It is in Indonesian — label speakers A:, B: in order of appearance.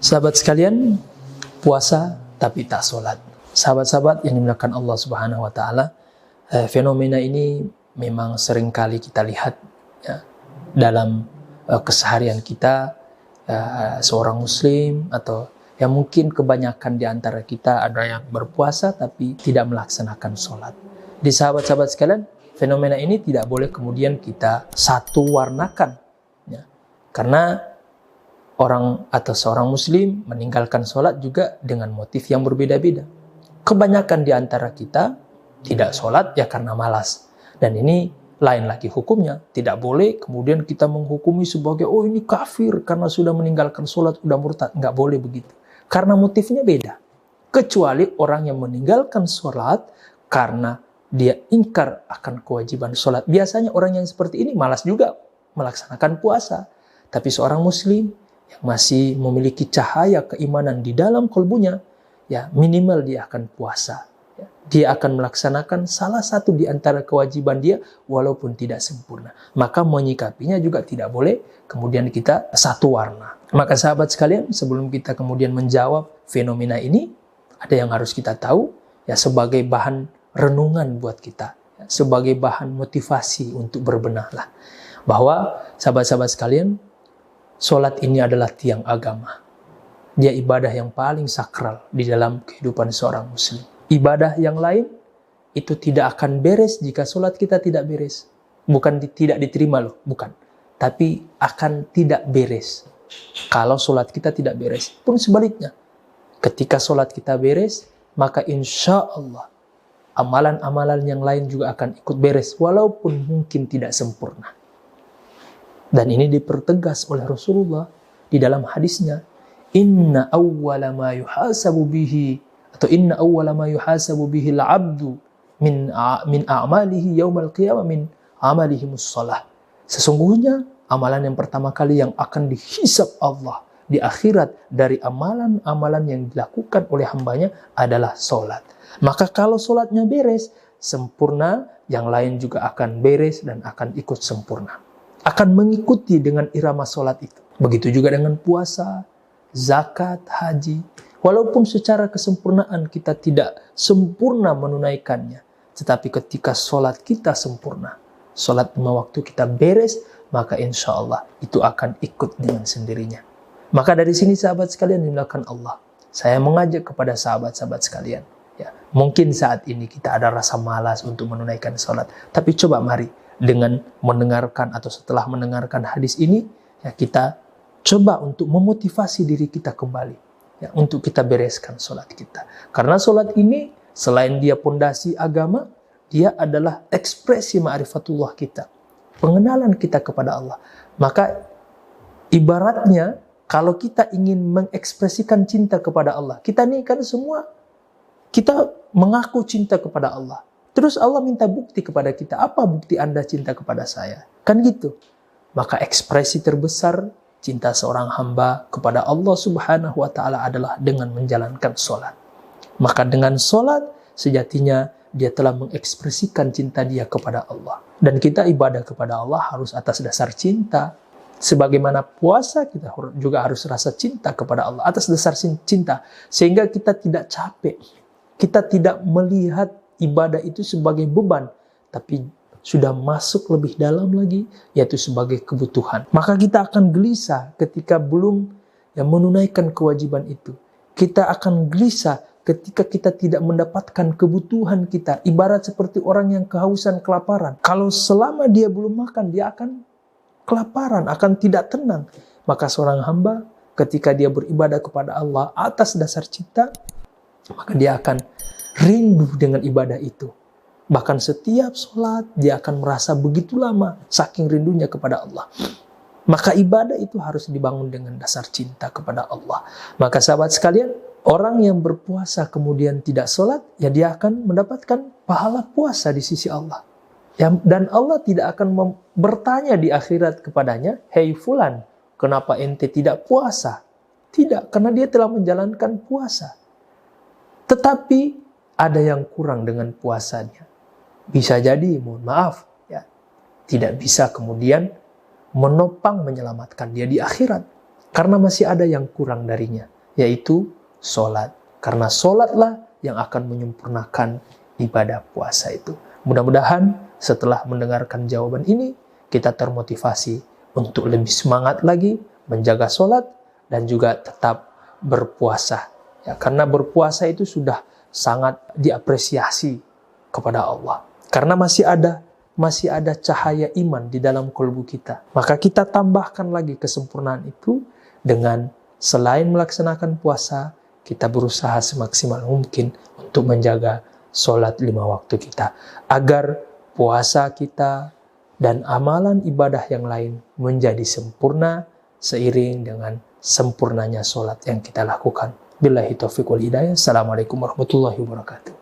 A: Sahabat sekalian, puasa tapi tak sholat. Sahabat-sahabat yang dimuliakan Allah Subhanahu wa Ta'ala, fenomena ini memang sering kali kita lihat ya, dalam keseharian kita, seorang muslim atau yang mungkin kebanyakan di antara kita ada yang berpuasa tapi tidak melaksanakan sholat. Di sahabat-sahabat sekalian, fenomena ini tidak boleh kemudian kita satu warnakan ya. Karena orang atau seorang muslim meninggalkan sholat juga dengan motif yang berbeda-beda. Kebanyakan di antara kita tidak sholat ya karena malas. Dan ini lain lagi hukumnya. Tidak boleh kemudian kita menghukumi sebagai, oh ini kafir karena sudah meninggalkan sholat, sudah murtad. Nggak boleh begitu. Karena motifnya beda. Kecuali orang yang meninggalkan sholat karena dia ingkar akan kewajiban sholat. Biasanya orang yang seperti ini malas juga melaksanakan puasa. Tapi seorang muslim yang masih memiliki cahaya keimanan di dalam kalbunya, ya minimal dia akan puasa. Ya. Dia akan melaksanakan salah satu di antara kewajiban dia walaupun tidak sempurna. Maka menyikapinya juga tidak boleh kemudian kita satu warna. Maka sahabat sekalian, sebelum kita kemudian menjawab fenomena ini, ada yang harus kita tahu ya sebagai bahan renungan buat kita, ya, sebagai bahan motivasi untuk berbenahlah. Bahwa sahabat-sahabat sekalian, sholat ini adalah tiang agama. Dia ibadah yang paling sakral di dalam kehidupan seorang muslim. Ibadah yang lain itu tidak akan beres jika sholat kita tidak beres. Bukan tidak diterima loh, bukan. Tapi akan tidak beres kalau sholat kita tidak beres. Pun sebaliknya, ketika sholat kita beres, maka insya Allah amalan-amalan yang lain juga akan ikut beres walaupun mungkin tidak sempurna. Dan ini dipertegas oleh Rasulullah di dalam hadisnya, inna awwala ma yuhasabu bihi atau inna awwala ma yuhasabu bihi al-'abdu min a'malihi yaumal qiyamah min amalihi mus-shalah. Sesungguhnya amalan yang pertama kali yang akan dihisab Allah di akhirat dari amalan-amalan yang dilakukan oleh hambanya adalah sholat. Maka kalau sholatnya beres, sempurna, yang lain juga akan beres dan akan ikut sempurna. Akan mengikuti dengan irama sholat itu. Begitu juga dengan puasa, zakat, haji. Walaupun secara kesempurnaan kita tidak sempurna menunaikannya. Tetapi ketika sholat kita sempurna, sholat 5 waktu kita beres, maka insya Allah itu akan ikut dengan sendirinya. Maka dari sini sahabat sekalian dimuliakan Allah, saya mengajak kepada sahabat-sahabat sekalian. Ya, mungkin saat ini kita ada rasa malas untuk menunaikan sholat. Tapi coba mari, dengan mendengarkan atau setelah mendengarkan hadis ini, ya kita coba untuk memotivasi diri kita kembali, ya, untuk kita bereskan sholat kita. Karena sholat ini selain dia pondasi agama, dia adalah ekspresi ma'rifatullah kita, pengenalan kita kepada Allah. Maka ibaratnya kalau kita ingin mengekspresikan cinta kepada Allah, kita nih kan semua kita mengaku cinta kepada Allah. Terus Allah minta bukti kepada kita. Apa bukti Anda cinta kepada saya? Kan gitu. Maka ekspresi terbesar cinta seorang hamba kepada Allah Subhanahu wa Ta'ala adalah dengan menjalankan sholat. Maka dengan sholat, sejatinya dia telah mengekspresikan cinta dia kepada Allah. Dan kita ibadah kepada Allah harus atas dasar cinta. Sebagaimana puasa, kita juga harus rasa cinta kepada Allah atas dasar cinta. Sehingga kita tidak capek. Kita tidak melihat ibadah itu sebagai beban, tapi sudah masuk lebih dalam lagi, yaitu sebagai kebutuhan. Maka kita akan gelisah ketika belum menunaikan kewajiban itu. Kita akan gelisah ketika kita tidak mendapatkan kebutuhan kita. Ibarat seperti orang yang kehausan, kelaparan. Kalau selama dia belum makan, dia akan kelaparan, akan tidak tenang. Maka seorang hamba ketika dia beribadah kepada Allah atas dasar cinta, maka dia akan rindu dengan ibadah itu. Bahkan setiap sholat dia akan merasa begitu lama saking rindunya kepada Allah. Maka ibadah itu harus dibangun dengan dasar cinta kepada Allah. Maka sahabat sekalian, orang yang berpuasa kemudian tidak sholat, ya dia akan mendapatkan pahala puasa di sisi Allah. Dan Allah tidak akan bertanya di akhirat kepadanya, hei fulan, kenapa ente tidak puasa? Tidak, karena dia telah menjalankan puasa. Tetapi ada yang kurang dengan puasanya. Bisa jadi, mohon maaf, ya, tidak bisa kemudian menopang menyelamatkan dia di akhirat. Karena masih ada yang kurang darinya. yaitu sholat. Karena sholatlah yang akan menyempurnakan ibadah puasa itu. Mudah-mudahan setelah mendengarkan jawaban ini, kita termotivasi untuk lebih semangat lagi menjaga sholat dan juga tetap berpuasa. Ya, karena berpuasa itu sudah sangat diapresiasi kepada Allah. Karena masih ada cahaya iman di dalam kalbu kita. Maka kita tambahkan lagi kesempurnaan itu dengan selain melaksanakan puasa, kita berusaha semaksimal mungkin untuk menjaga sholat 5 waktu kita. Agar puasa kita dan amalan ibadah yang lain menjadi sempurna seiring dengan sempurnanya sholat yang kita lakukan. Billahi taufiq wal hidayah. Assalamualaikum warahmatullahi wabarakatuh.